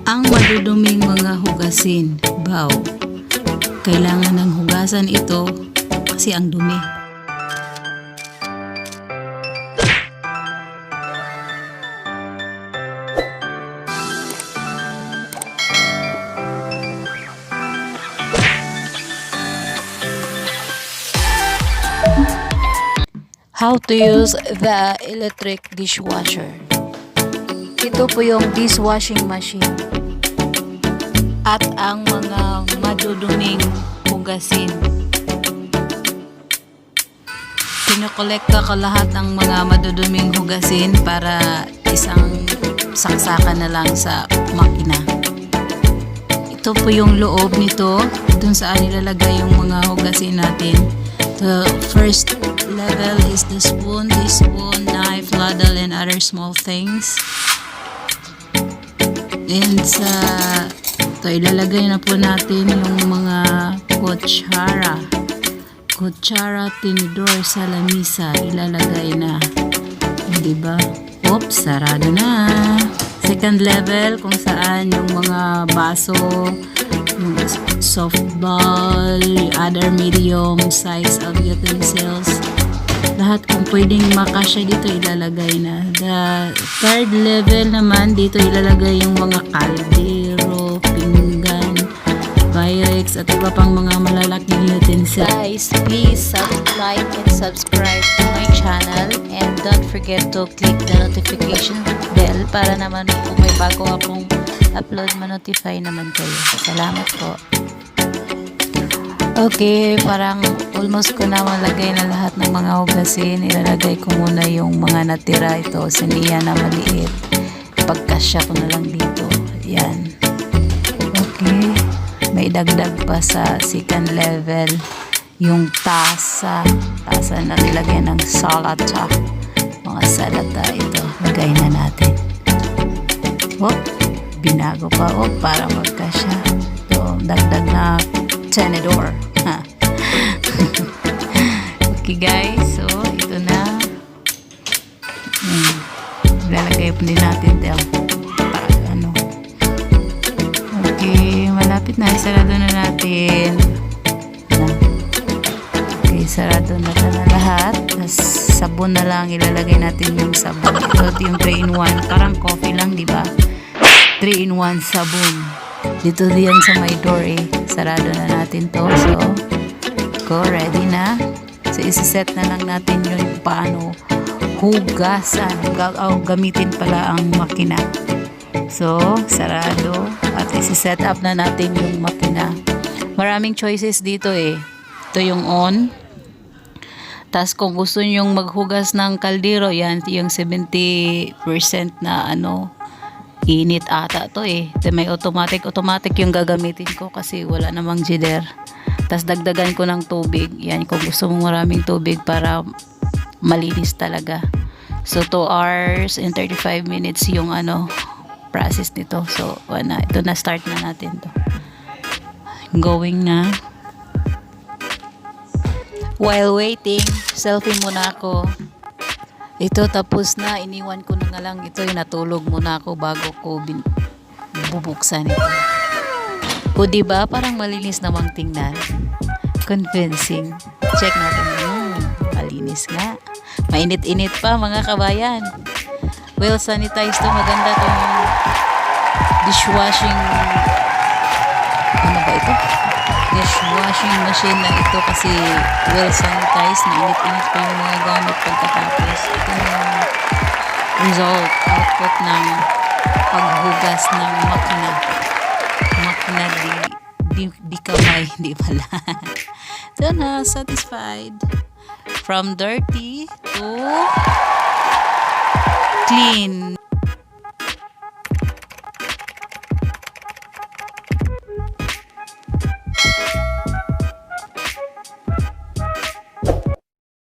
Ang maduduming mga hugasin, baw. Kailangan ng hugasan ito kasi ang dumi. How to use the electric dishwasher. Ito po yung dishwashing machine. At ang mga maduduming hugasin. Kinokolekta ko lahat ng mga maduduming hugasin para isang saksakan na lang sa makina. Ito po yung loob nito, dun saan ilalagay yung mga hugasin natin. The first level is the spoon, teaspoon, knife, ladle, and other small things. And sa ito, ilalagay na po natin yung mga kutsara, tinidor sa lamisa, ilalagay na. Diba? Oops, sarado na. Second level, kung saan yung mga baso, yung softball, other medium size of utensils, lahat kung pwedeng makasya dito ilalagay na. The third level naman, dito ilalagay yung mga kaldero, pinggan, Pyrex, at iba pang mga malalaking utensils. Guys, please like and subscribe to my channel, and don't forget to click the notification bell para naman kung may bago akong upload, ma-notify naman kayo. Salamat po. Okay, parang almost ko na malagay na lahat ng mga hugasin. Ilalagay ko muna yung mga natira. Ito, siniya na maliit. Pagkasya ko na lang dito. Yan. Okay. May dagdag pa sa second level. Yung tasa. Tasa na nilagay ng salata. Mga salata ito. Lagay na natin. Oh, binago pa. Oh, para magkasya. Ito, dagdag na tenedor. Okay guys, so ito na. Lalagay po din natin ito. Ano. Okay, malapit na. Sarado na natin. Okay, sarado na lahat. Tapos sabon na lang. Ilalagay natin yung sabon. Ito yung 3-in-1. Parang coffee lang, di ba? 3-in-1 sabon. Dito diyan sa may door sarado na natin to. So, ready na. So, isiset na lang natin yung paano hugasan. Gamitin pala ang makina. So, sarado. At isiset up na natin yung makina. Maraming choices dito Ito yung on. Tapos kung gusto nyong maghugas ng kaldero, yan yung 70% na init ata to Ito may automatic yung gagamitin ko kasi wala namang jider. Tapos dagdagan ko ng tubig. Yan kung gusto mong maraming tubig para malinis talaga. So 2 hours and 35 minutes yung process nito. So ito na, start na natin to. Going na. While waiting, selfie muna ako. Ito tapos na, iniwan ko na nga lang ito, natulog muna ako bago ko bubuksan ito. O diba, parang malinis namang tingnan. Convincing. Check natin. Malinis nga. Mainit-init pa mga kabayan. Well sanitized to. Maganda tong dishwashing. Ano ba ito? Dishwashing machine na ito kasi well sanitized. Mainit-init pa yung mga gamit pagkatapos. Ito yung result, output ng paghugas ng makina. Di kamay, di pala. So na, satisfied. From dirty to clean.